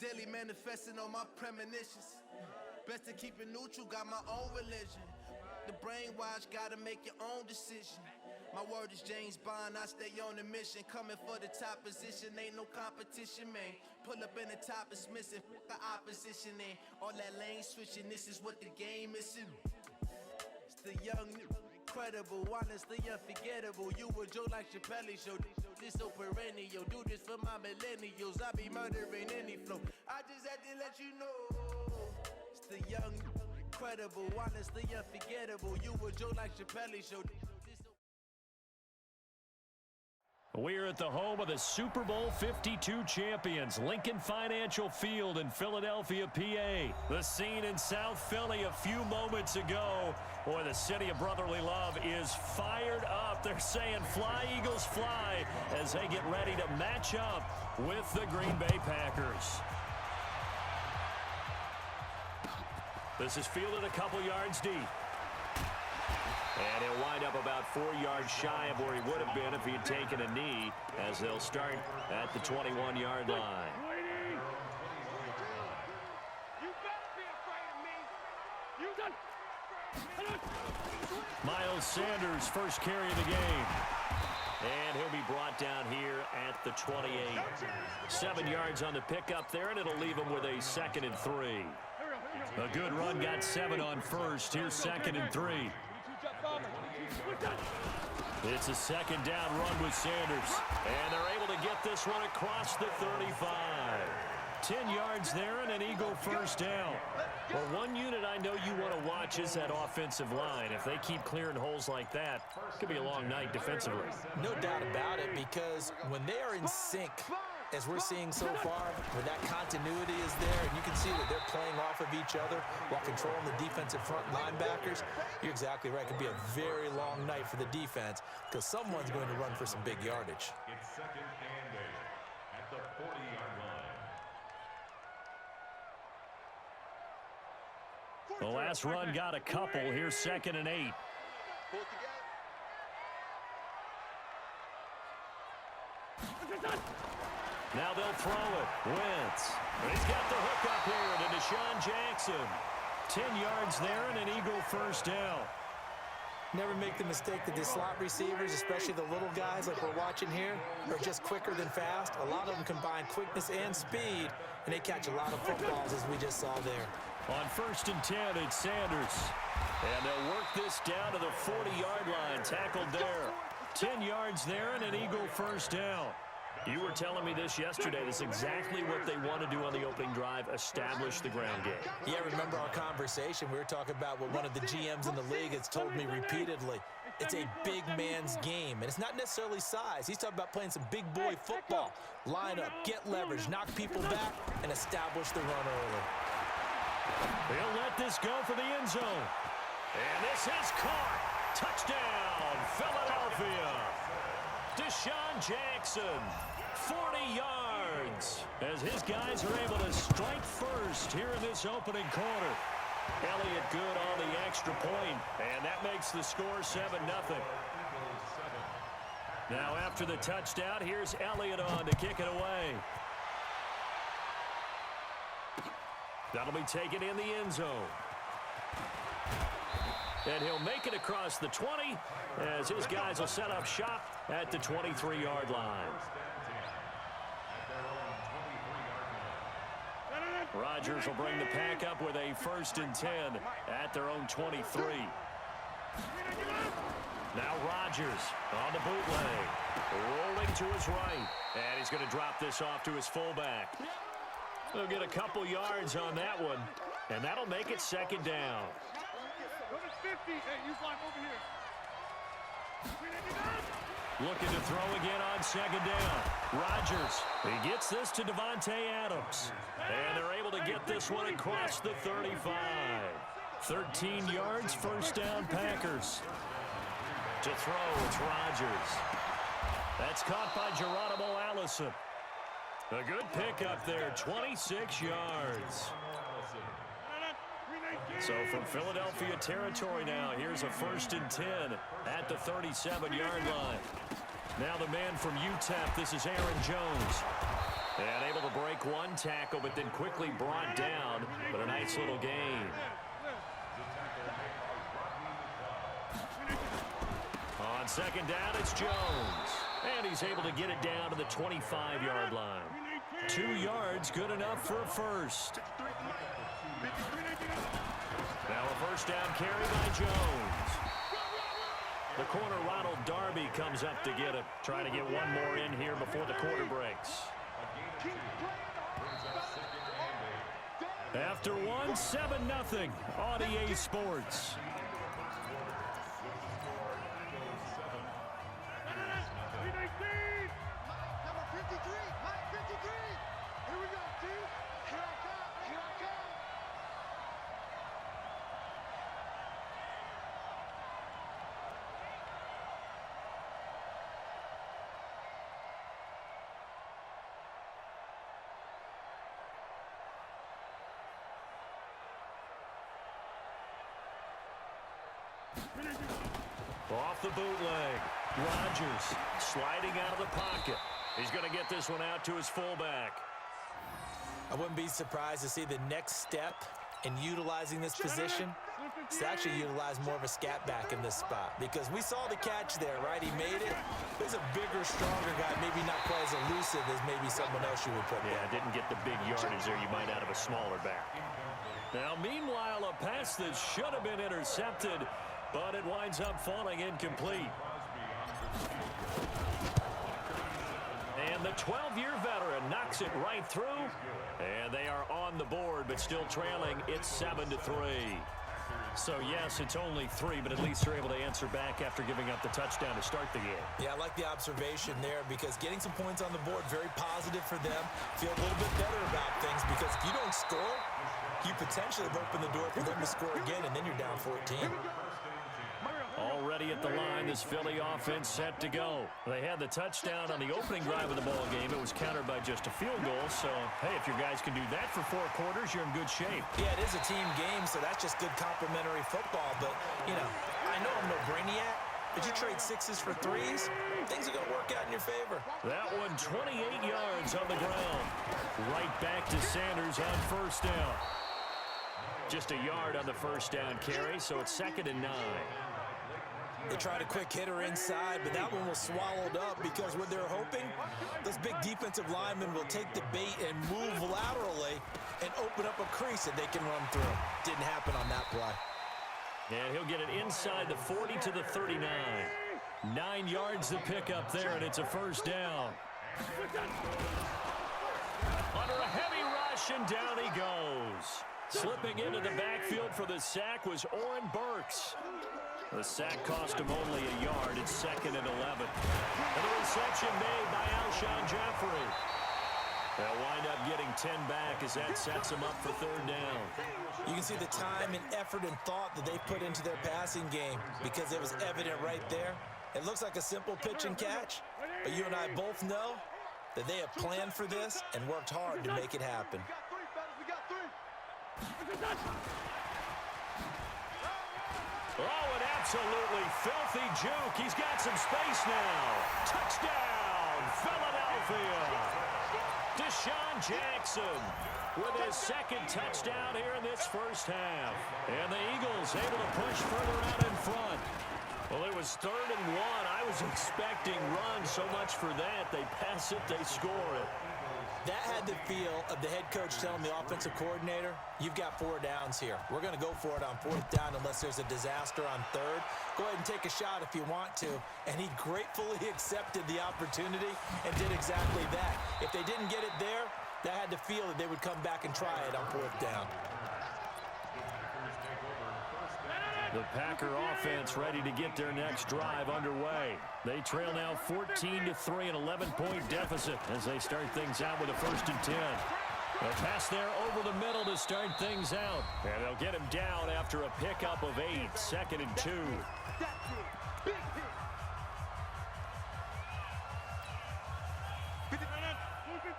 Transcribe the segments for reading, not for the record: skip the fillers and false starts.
Daily manifesting on my premonitions. Best to keep it neutral, got my own religion. The brainwash, gotta make your own decision. My word is James Bond, I stay on a mission. Coming for the top position, ain't no competition, man. Pull up in the top, it's missing, the opposition, and all that lane switching, this is what the game is. It's the young, incredible, honestly unforgettable. You a joke like Chappelle show, this so perennial. Do this for my millennials, I be murdering any flow. I just had to let you know. It's the young, incredible, honestly unforgettable. You a joke like Chappelle show. We're at the home of the Super Bowl 52 champions, Lincoln Financial Field in Philadelphia, PA. The scene in South Philly a few moments ago. Boy, the city of brotherly love is fired up. They're saying, "Fly, Eagles, fly," as they get ready to match up with the Green Bay Packers. This is fielded a couple yards deep. And he'll wind up about 4 yards shy of where he would have been if he had taken a knee, as they'll start at the 21-yard line. Miles Sanders, first carry of the game. And he'll be brought down here at the 28. 7 yards on the pickup there, and it'll leave him with a 2nd and 3. A good run, got 7 on first. Here's 2nd and 3. It's a 2nd down run with Sanders. And they're able to get this one across the 35. 10 yards there and an Eagle first down. Well, one unit I know you want to watch is that offensive line. If they keep clearing holes like that, it could be a long night defensively. No doubt about it, because when they are in sync, as we're seeing so far, where that continuity is there, and you can see that they're playing off of each other while controlling the defensive front linebackers, you're exactly right. It could be a very long night for the defense because someone's going to run for some big yardage. It's 2nd and 8 at the 40-yard line. The last run got a couple. Here's 2nd and 8. Now they'll throw it. Wentz. He's got the hook up here to Deshaun Jackson. 10 yards there and an Eagle first down. Never make the mistake that the slot receivers, especially the little guys like we're watching here, are just quicker than fast. A lot of them combine quickness and speed, and they catch a lot of footballs, as we just saw there. On 1st and 10, it's Sanders. And they'll work this down to the 40-yard line. Tackled there. 10 yards there and an Eagle first down. You were telling me this yesterday. This is exactly what they want to do on the opening drive, establish the ground game. Yeah, remember our conversation. We were talking about what one of the GMs in the league has told me repeatedly. It's a big man's game, and it's not necessarily size. He's talking about playing some big boy football. Line up, get leverage, knock people back, and establish the run early. He'll let this go for the end zone. And this is caught. Touchdown, Philadelphia. Deshaun Jackson, 40 yards, as his guys are able to strike first here in this opening quarter. Elliott good on the extra point, and that makes the score 7-0. Now after the touchdown, here's Elliott on to kick it away. That'll be taken in the end zone. And he'll make it across the 20 as his guys will set up shop at the 23-yard line. Rodgers will bring the pack up with a 1st and 10 at their own 23. Now Rodgers on the bootleg, rolling to his right, and he's going to drop this off to his fullback. They'll get a couple yards on that one, and that'll make it 2nd down. Looking to throw again on 2nd down. Rodgers, he gets this to Devontae Adams. And they're able to get this one across the 35. 13 yards, 1st down Packers. To throw, it's Rodgers. That's caught by Geronimo Allison. A good pickup there, 26 yards. So from Philadelphia territory now, here's a 1st and 10 at the 37-yard line. Now the man from UTEP, this is Aaron Jones. And able to break one tackle, but then quickly brought down. But a nice little gain. On second down, it's Jones. And he's able to get it down to the 25-yard line. 2 yards, good enough for a first. Now a first down carry by Jones. The corner, Ronald Darby, comes up to get it. Trying to get one more in here before the quarter breaks. After one, 7-0 on EA Sports. Off the bootleg. Rodgers sliding out of the pocket. He's going to get this one out to his fullback. I wouldn't be surprised to see the next step in utilizing this position is to actually utilize more of a scat back in this spot, because we saw the catch there, right? He made it. There's a bigger, stronger guy, maybe not quite as elusive as maybe someone else you would put there. Yeah, didn't get the big yardage there you might out of a smaller back. Now, meanwhile, a pass that should have been intercepted, but it winds up falling incomplete. And the 12-year veteran knocks it right through. And they are on the board, but still trailing. It's 7-3. So, yes, it's only 3, but at least they're able to answer back after giving up the touchdown to start the game. Yeah, I like the observation there, because getting some points on the board, very positive for them. Feel a little bit better about things, because if you don't score, you potentially have opened the door for them to score again, and then you're down 14. Already at the line, this Philly offense set to go. They had the touchdown on the opening drive of the ball game. It was countered by just a field goal. So, hey, if your guys can do that for 4 quarters, you're in good shape. Yeah, it is a team game, so that's just good complementary football. But, you know, I know I'm no brainiac, but you trade 6s for 3s, things are going to work out in your favor. That one, 28 yards on the ground. Right back to Sanders on first down. Just a yard on the first down carry, so it's 2nd and 9. They tried a quick hitter inside, but that one was swallowed up, because what they're hoping, those big defensive linemen will take the bait and move laterally and open up a crease that they can run through. Didn't happen on that play. And he'll get it inside the 40 to the 39. 9 yards to pick up there, and it's a first down. Under a heavy rush, and down he goes. Slipping into the backfield for the sack was Oren Burks. The sack cost him only a yard. It's 2nd and 11. And the reception made by Alshon Jeffrey. They'll wind up getting 10 back as that sets them up for 3rd down. You can see the time and effort and thought that they put into their passing game, because it was evident right there. It looks like a simple pitch and catch, but you and I both know that they have planned for this and worked hard to make it happen. Oh, an absolutely filthy juke. He's got some space now. Touchdown, Philadelphia. Deshaun Jackson with his 2nd touchdown here in this first half. And the Eagles able to push further out in front. Well, it was 3rd and 1. I was expecting run, so much for that. They pass it, they score it. That had the feel of the head coach telling the offensive coordinator, you've got 4 downs here. We're going to go for it on 4th down unless there's a disaster on 3rd. Go ahead and take a shot if you want to. And he gratefully accepted the opportunity and did exactly that. If they didn't get it there, that had the feel that they would come back and try it on 4th down. The Packer offense ready to get their next drive underway. They trail now 14-3, an 11-point deficit as they start things out with a 1st and 10. A pass there over the middle to start things out. And they'll get him down after a pickup of 8, 2nd and 2.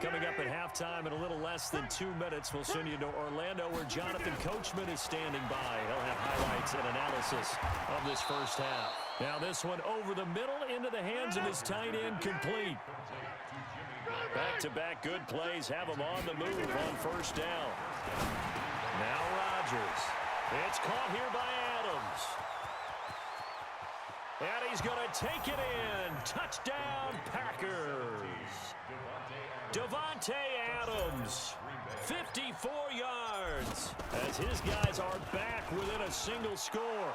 Coming up at halftime in a little less than 2 minutes, we'll send you to Orlando, where Jonathan Coachman is standing by. He'll have highlights and analysis of this first half. Now this one over the middle into the hands of his tight end, complete. Back-to-back good plays have him on the move on first down. Now Rodgers. It's caught here by Adams. And he's going to take it in. Touchdown, Packers. Davante Adams, 54 yards, as his guys are back within a single score.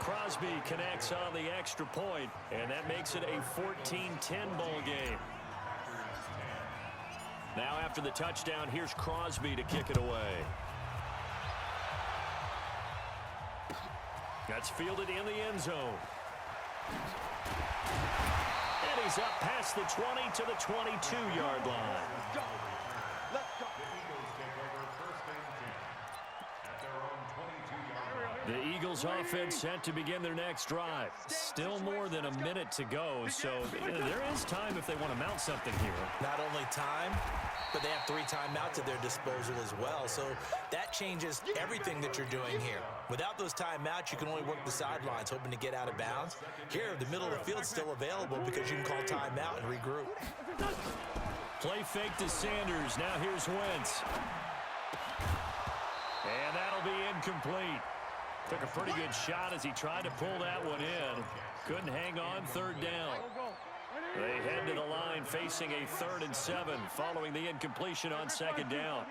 Crosby connects on the extra point, and that makes it a 14-10 ball game. Now after the touchdown, here's Crosby to kick it away. That's fielded in the end zone. And he's up past the 20 to the 22-yard line. The Eagles offense set to begin their next drive. Still more than a minute to go, so there is time if they want to mount something here. Not only time, but they have 3 timeouts at their disposal as well. So that changes everything that you're doing here. Without those timeouts, you can only work the sidelines, hoping to get out of bounds. Here, the middle of the field's still available because you can call timeout and regroup. Play fake to Sanders. Now here's Wentz. And that'll be incomplete. Took a pretty good shot as he tried to pull that one in. Couldn't hang on, third down. They head to the line facing a 3rd and 7 following the incompletion on second down.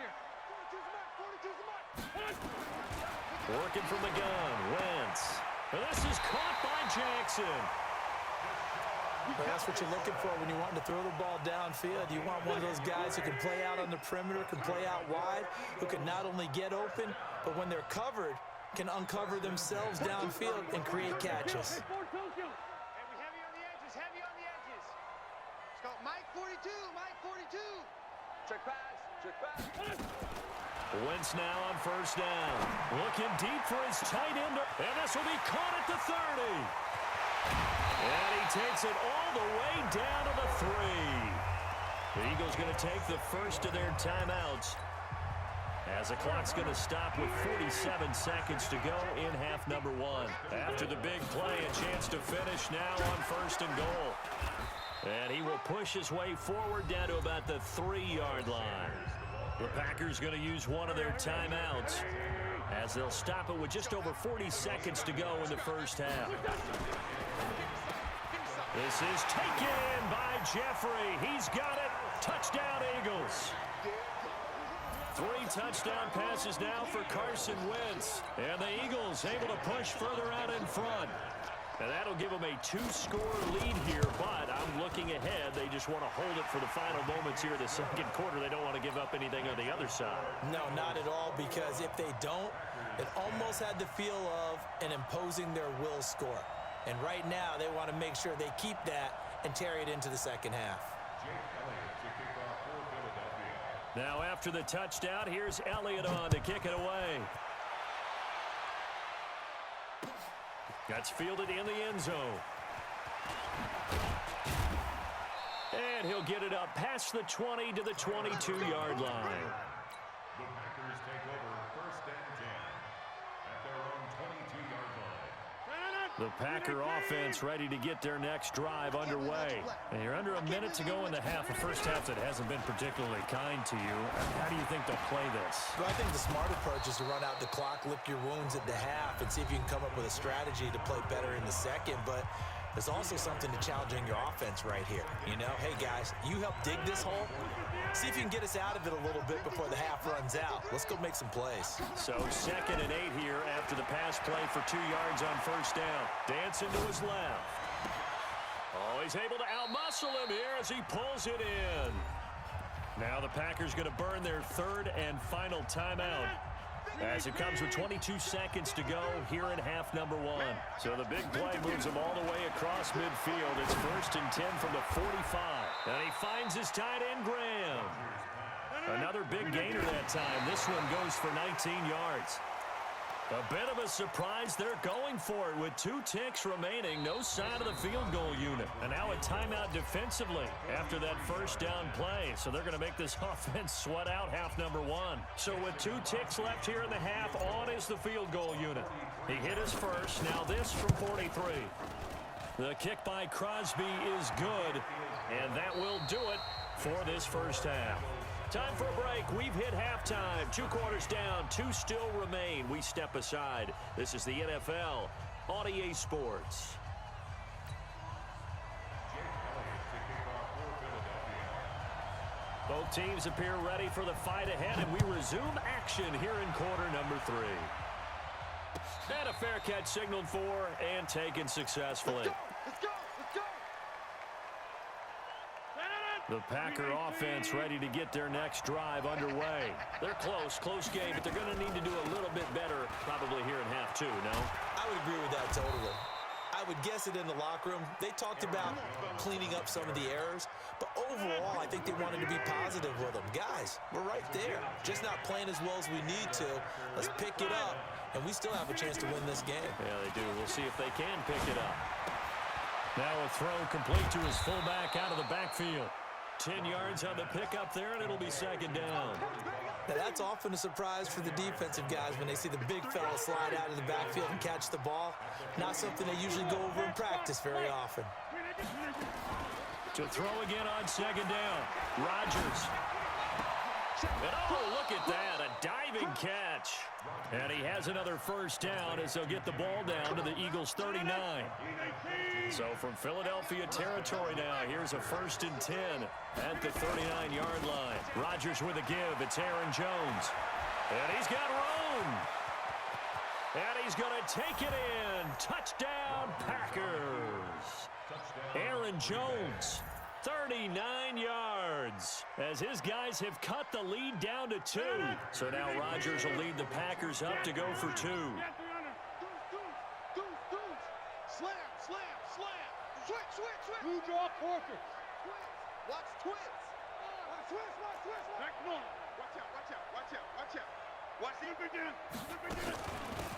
Working from the gun, Wentz. This is caught by Jackson. Well, that's what you're looking for when you're wanting to throw the ball downfield. You want one of those guys who can play out on the perimeter, can play out wide, who can not only get open, but when they're covered, can uncover themselves downfield and create catches. Heavy on the edges. Let's go, Mike 42, Mike 42. Check pass. Wentz now on first down. Looking deep for his tight end. And this will be caught at the 30. And he takes it all the way down to the 3. The Eagles going to take the first of their timeouts, as the clock's going to stop with 47 seconds to go in half number 1. After the big play, a chance to finish now on 1st and goal. And he will push his way forward down to about the 3-yard line. The Packers going to use one of their timeouts, as they'll stop it with just over 40 seconds to go in the first half. This is taken in by Jeffrey. He's got it. Touchdown, Eagles. 3 touchdown passes now for Carson Wentz. And the Eagles able to push further out in front. And that'll give them a 2-score lead here, but I'm looking ahead. They just want to hold it for the final moments here in the second quarter. They don't want to give up anything on the other side. No, not at all, because if they don't, it almost had the feel of an imposing their will score. And right now, they want to make sure they keep that and carry it into the second half. Now after the touchdown, here's Elliott on to kick it away. That's fielded in the end zone. And he'll get it up past the 20 to the 22-yard line. The Packers take over 1st and 10 at their own 22-yard line. The Packer offense ready to get their next drive underway. And you're under a minute to go in the half. A first half that hasn't been particularly kind to you. How do you think they'll play this? Well, I think the smart approach is to run out the clock, lick your wounds at the half, and see if you can come up with a strategy to play better in the second. But there's also something to challenging your offense right here. You know, hey, guys, you help dig this hole. See if you can get us out of it a little bit before the half runs out. Let's go make some plays. So 2nd and 8 here after the pass play for 2 yards on first down. Dancing to his left. Oh, he's able to outmuscle him here as he pulls it in. Now the Packers going to burn their 3rd and final timeout, as it comes with 22 seconds to go here in half number 1. So the big play moves him all the way across midfield. It's 1st and 10 from the 45. And he finds his tight end, Graham. Another big gainer that time. This one goes for 19 yards. A bit of a surprise. They're going for it with 2 ticks remaining. No sign of the field goal unit. And now a timeout defensively after that first down play. So they're going to make this offense sweat out half number 1. So with 2 ticks left here in the half, on is the field goal unit. He hit his first. Now this from 43. The kick by Crosby is good. And that will do it for this first half. Time for a break. We've hit halftime. 2 quarters down, 2 still remain. We step aside. This is the NFL on EA Sports. Both teams appear ready for the fight ahead, and we resume action here in quarter number 3. And a fair catch signaled for and taken successfully. Let's go! Let's go! The Packer offense ready to get their next drive underway. They're close game, but they're going to need to do a little bit better probably here in half 2, no? I would agree with that totally. I would guess it in the locker room. They talked about cleaning up some of the errors, but overall, I think they wanted to be positive with them. Guys, we're right there. Just not playing as well as we need to. Let's pick it up, and we still have a chance to win this game. Yeah, they do. We'll see if they can pick it up. Now a throw complete to his fullback out of the backfield. 10 yards on the pickup there, and it'll be second down. Now, that's often a surprise for the defensive guys when they see the big fella slide out of the backfield and catch the ball. Not something they usually go over in practice very often. To throw again on second down. Rodgers. And oh, look at that, a diving catch. And he has another first down as they'll get the ball down to the Eagles' 39. So from Philadelphia territory now, here's a 1st and 10 at the 39-yard line. Rodgers with a give. It's Aaron Jones. And he's got room. And he's going to take it in. Touchdown, Packers. Aaron Jones, 39 yards, as his guys have cut the lead down to 2. So now Rodgers will lead the Packers up to go for 2. Switch. Blue drop, Parker. Watch twist. Back one. Watch out. Slip again.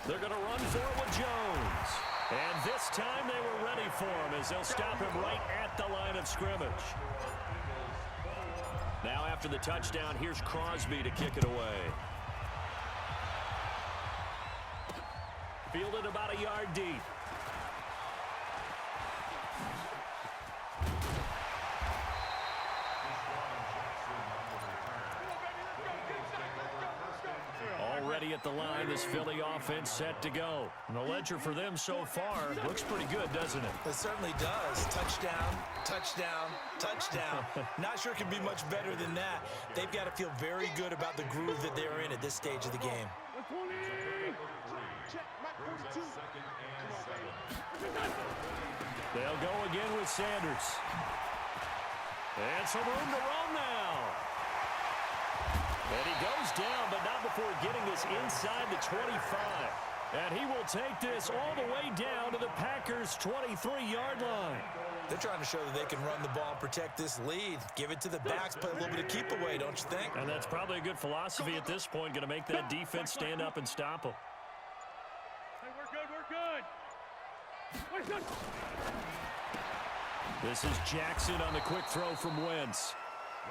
They're going to run for it with Jones. And this time they were ready for him as they'll stop him right at the line of scrimmage. Now after the touchdown, here's Crosby to kick it away. Fielded about a yard deep. Already at the line, this Philly offense set to go. And the ledger for them so far looks pretty good, doesn't it? It certainly does. Touchdown. Not sure it can be much better than that. They've got to feel very good about the groove that they're in at this stage of the game. They'll go again with Sanders. And some room to roam now. And he goes down, but not before getting this inside the 25. And he will take this all the way down to the Packers' 23-yard line. They're trying to show that they can run the ball and protect this lead. Give it to the backs, play a little bit of keep away, don't you think? And that's probably a good philosophy at this point, going to make that defense stand up and stop them. Hey, we're good. This is Jackson on the quick throw from Wentz.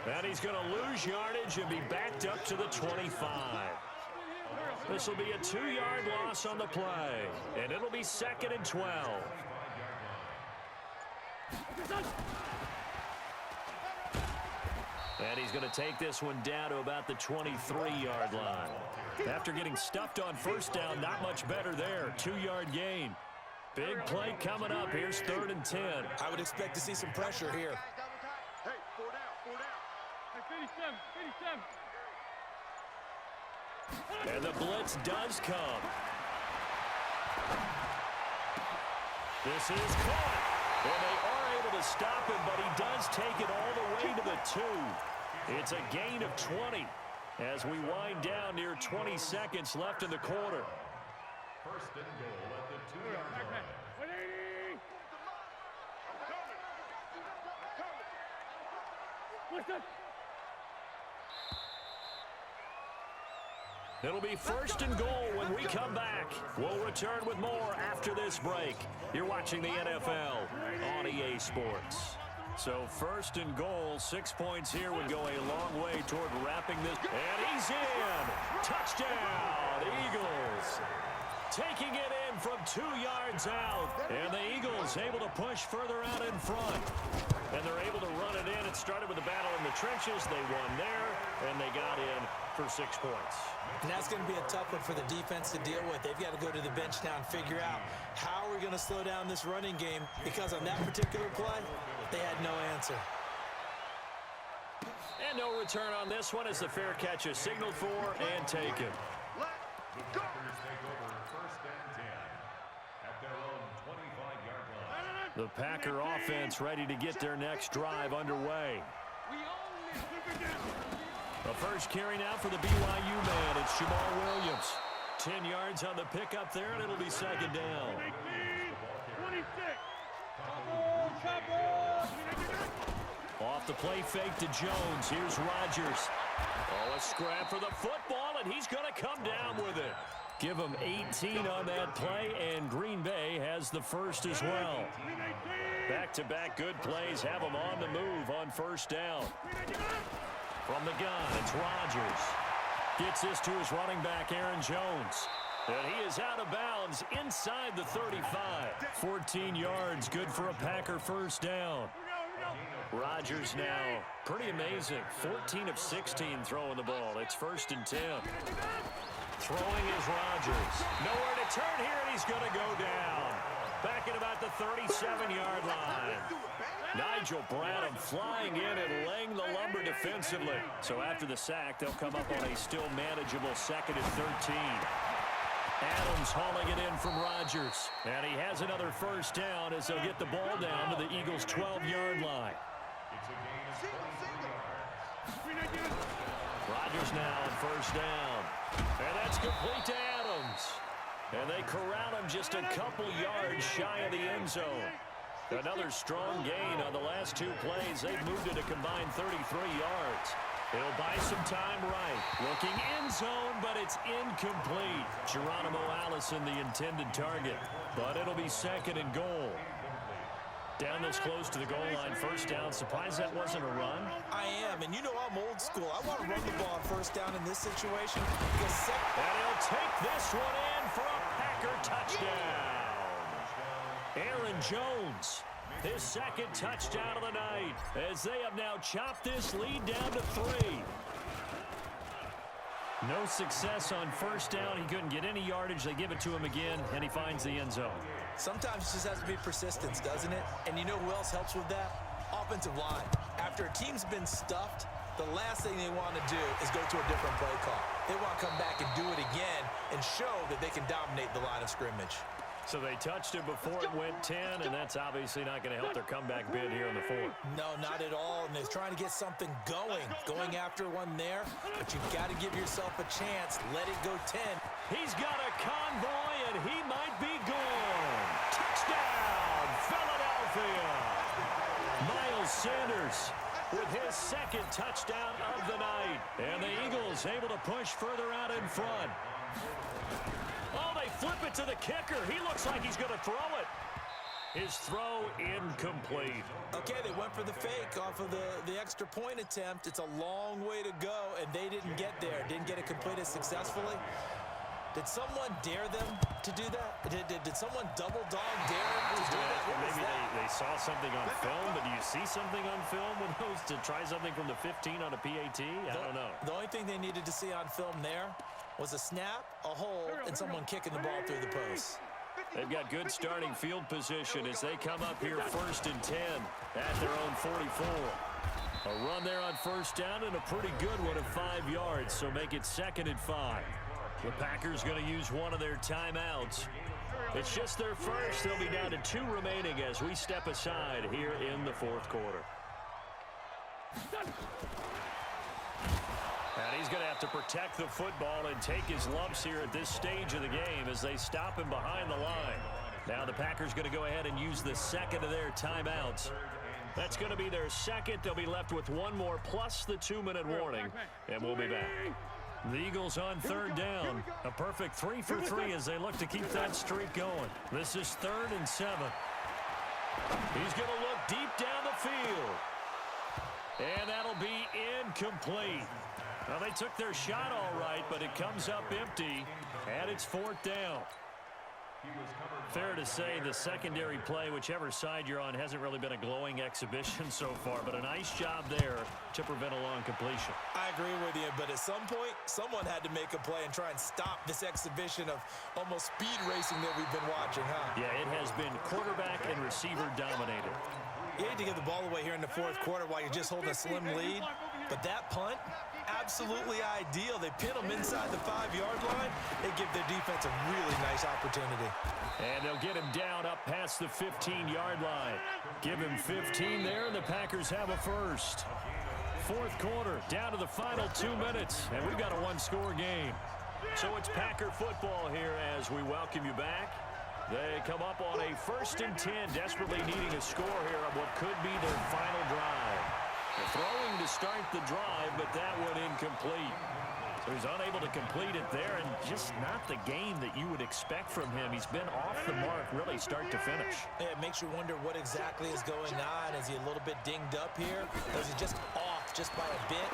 And he's going to lose yardage and be backed up to the 25. This will be a 2-yard loss on the play. And it'll be 2nd and 12. And he's going to take this one down to about the 23-yard line. After getting stuffed on first down, not much better there. 2-yard gain. Big play coming up. Here's 3rd and 10. I would expect to see some pressure here. Hey, 4 down. Hey, 57. And the blitz does come. This is caught. And they are able to stop him, but he does take it all the way to the 2. It's a gain of 20 as we wind down near 20 seconds left in the quarter. 1st and goal at the 2-yard line. 180. It'll be 1st and goal when we come back. We'll return with more after this break. You're watching the NFL on EA Sports. So 1st and goal, 6 points here would go a long way toward wrapping this. And he's in. Touchdown, Eagles. taking it in from 2 yards out. And the Eagles able to push further out in front. And they're able to run it in. It started with a battle in the trenches. They won there, and they got in for 6 points. And that's going to be a tough one for the defense to deal with. They've got to go to the bench now and figure out how we're going to slow down this running game, because on that particular play, they had no answer. And no return on this one as the fair catch is signaled for and taken. The Packers take over first and 10 at their own 25-yard line. The Packer offense ready to get their next drive underway. The first carry now for the BYU man. It's Jamal Williams. 10 yards on the pickup there, and it'll be second down. 26. Off the play fake to Jones. Here's Rodgers. Oh, a scrap for the football, and he's going to come down with it. Give him 18 on that play, and Green Bay has the first as well. Back-to-back good plays have them on the move on first down. From the gun, it's Rodgers. Gets this to his running back, Aaron Jones. And he is out of bounds inside the 35. 14 yards, good for a Packer first down. Rodgers now, pretty amazing. 14 of 16 throwing the ball. It's first and 10. Throwing is Rodgers. Nowhere to turn here, and he's going to go down. Back at about the 37-yard line. Nigel Bradham flying in and laying the lumber defensively. So after the sack, they'll come up on a still manageable 2nd and 13. Adams hauling it in from Rodgers. And he has another first down as they'll get the ball down to the Eagles' 12-yard line. It's a gain of 20 yards. Rodgers now on first down. And that's complete to Adams. And they corral him just a couple yards shy of the end zone. Another strong gain on the last 2 plays. They've moved it a combined 33 yards. It'll buy some time right. Looking end zone, but it's incomplete. Geronimo Allison, the intended target. But it'll be 2nd and goal. Down this close to the goal line, first down. Surprised that wasn't a run? I am, and you know I'm old school. I want to run the ball on first down in this situation. And he'll take this one in for a Packer touchdown. Aaron Jones, his 2nd touchdown of the night, as they have now chopped this lead down to 3. No success on first down. He couldn't get any yardage. They give it to him again, and he finds the end zone. Sometimes it just has to be persistence, doesn't it? And you know who else helps with that? Offensive line. After a team's been stuffed, the last thing they want to do is go to a different play call. They want to come back and do it again and show that they can dominate the line of scrimmage. So they touched it before it went 10, and that's obviously not going to help their comeback bid here in the 4th. No, not at all, and they're trying to get something going after one there, but you've got to give yourself a chance. Let it go 10. He's got a convoy, and he might be gone. Touchdown, Philadelphia. Miles Sanders with his 2nd touchdown of the night, and the Eagles able to push further out in front. Oh, they flip it to the kicker. He looks like he's going to throw it. His throw incomplete. Okay, they went for the fake off of the extra point attempt. It's a long way to go, and they didn't get there. Didn't get it completed successfully. Did someone dare them to do that? Did someone double dog dare them to do that? Maybe they saw something on film, but do you see something on film with those to try something from the 15 on a PAT? I don't know. The only thing they needed to see on film there was a snap, a hold, and someone kicking the ball through the post. They've got good starting field position as they come up here 1st and 10 at their own 44. A run there on first down and a pretty good one of 5 yards, so make it 2nd and 5. The Packers going to use one of their timeouts. It's just their first. They'll be down to 2 remaining as we step aside here in the 4th quarter. And he's going to have to protect the football and take his lumps here at this stage of the game as they stop him behind the line. Now the Packers going to go ahead and use the 2nd of their timeouts. That's going to be their 2nd. They'll be left with 1 more plus the 2-minute warning, and we'll be back. The Eagles on 3rd down. A perfect 3 for 3 as they look to keep that streak going. This is 3rd and 7. He's going to look deep down the field. And that'll be incomplete. Well, they took their shot all right, but it comes up empty, and it's 4th down. Fair to say the secondary play, whichever side you're on, hasn't really been a glowing exhibition so far, but a nice job there to prevent a long completion. I agree with you, but at some point, someone had to make a play and try and stop this exhibition of almost speed racing that we've been watching, huh? Yeah, it has been quarterback and receiver dominated. You hate to give the ball away here in the fourth quarter while you're just holding a slim lead, but that punt, absolutely ideal. They pin them inside the 5-yard line. They give their defense a really nice opportunity. And they'll get him down up past the 15-yard line. Give him 15 there, and the Packers have a first. Fourth quarter, down to the final 2 minutes, and we've got a one-score game. So it's Packer football here as we welcome you back. They come up on a 1st and 10, desperately needing a score here on what could be their final drive. They're throwing to start the drive, but that one incomplete. So he's unable to complete it there, and just not the game that you would expect from him. He's been off the mark really start to finish. It makes you wonder what exactly is going on. Is he a little bit dinged up here? Or is he just off just by a bit?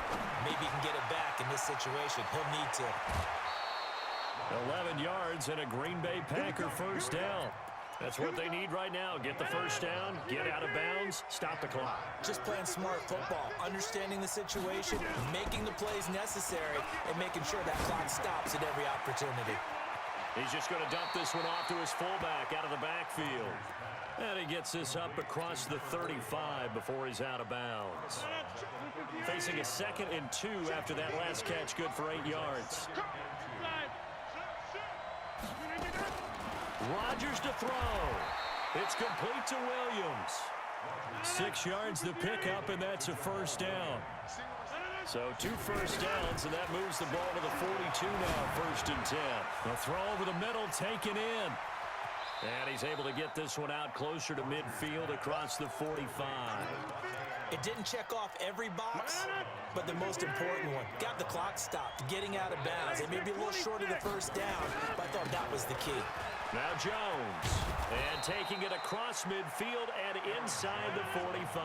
Maybe he can get it back in this situation. He'll need to. 11 yards and a Green Bay Packer first down. That's what they need right now. Get the first down, get out of bounds, stop the clock. Just playing smart football, understanding the situation, making the plays necessary, and making sure that clock stops at every opportunity. He's just going to dump this one off to his fullback out of the backfield. And he gets this up across the 35 before he's out of bounds. Facing a 2nd and 2 after that last catch, good for 8 yards. Rodgers to throw. It's complete to Williams. 6 yards the pickup, and that's a first down. So 2 first downs, and that moves the ball to the 42 now, 1st and 10. A throw over the middle, taken in. And he's able to get this one out closer to midfield across the 45. It didn't check off every box, but the most important one. Got the clock stopped, getting out of bounds. It may be a little short of the first down, but I thought that was the key. Now Jones, and taking it across midfield and inside the 45.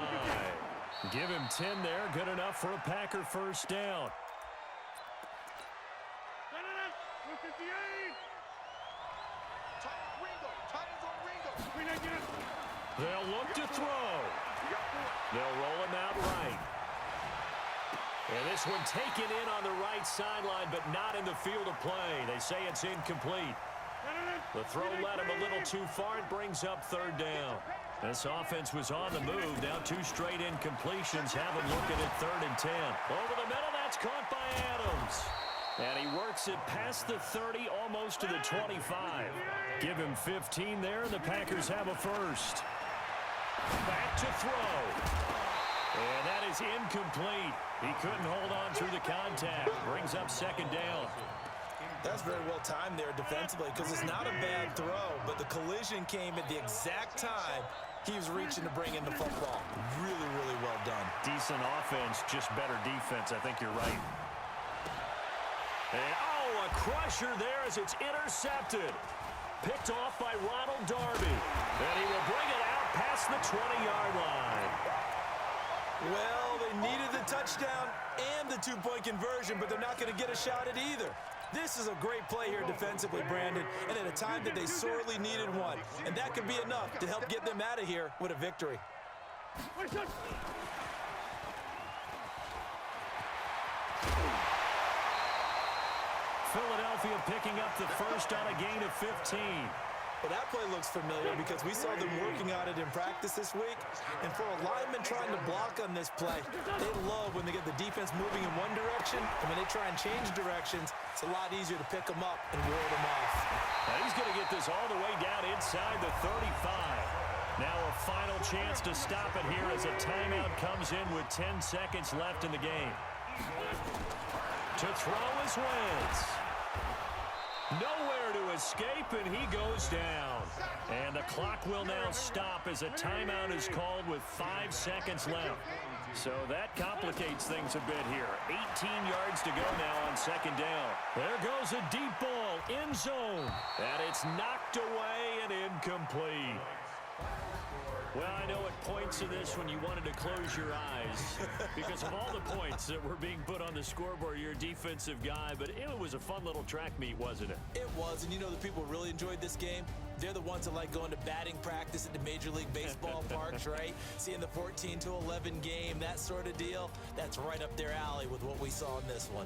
Give him 10 there, good enough for a Packer first down. They'll look to throw. They'll roll him out right. And this one taken in on the right sideline, but not in the field of play. They say it's incomplete. The throw led him a little too far. It brings up 3rd down. This offense was on the move. Now 2 straight incompletions have him looking at 3rd and 10. Over the middle, that's caught by Adams. And he works it past the 30, almost to the 25. Give him 15 there, and the Packers have a first. Back to throw. And that is incomplete. He couldn't hold on through the contact. Brings up 2nd down. That's very well timed there defensively because it's not a bad throw, but the collision came at the exact time he was reaching to bring in the football. Really, really well done. Decent offense, just better defense. I think you're right. And, a crusher there as it's intercepted. Picked off by Ronald Darby. And he will bring it out past the 20-yard line. Well, they needed the touchdown and the 2-point conversion, but they're not going to get a shot at either. This is a great play here defensively, Brandon, and at a time that they sorely needed one. And that could be enough to help get them out of here with a victory. Philadelphia picking up the first on a gain of 15. Well, that play looks familiar because we saw them working on it in practice this week. And for a lineman trying to block on this play, they love when they get the defense moving in one direction, and when they try and change directions, it's a lot easier to pick them up and ward them off. Now he's going to get this all the way down inside the 35. Now a final chance to stop it here as a timeout comes in with 10 seconds left in the game. To throw is Wentz. Nowhere to escape, and he goes down. And the clock will now stop as a timeout is called with 5 seconds left. So that complicates things a bit here. 18 yards to go now on 2nd down. There goes a deep ball, end zone. And it's knocked away and incomplete. Well, I know at points in this when you wanted to close your eyes because of all the points that were being put on the scoreboard. You're a defensive guy, but it was a fun little track meet, wasn't it? It was, and you know the people who really enjoyed this game? They're the ones that like going to batting practice at the Major League Baseball parks, right? Seeing the 14-11 game, that sort of deal. That's right up their alley with what we saw in this one.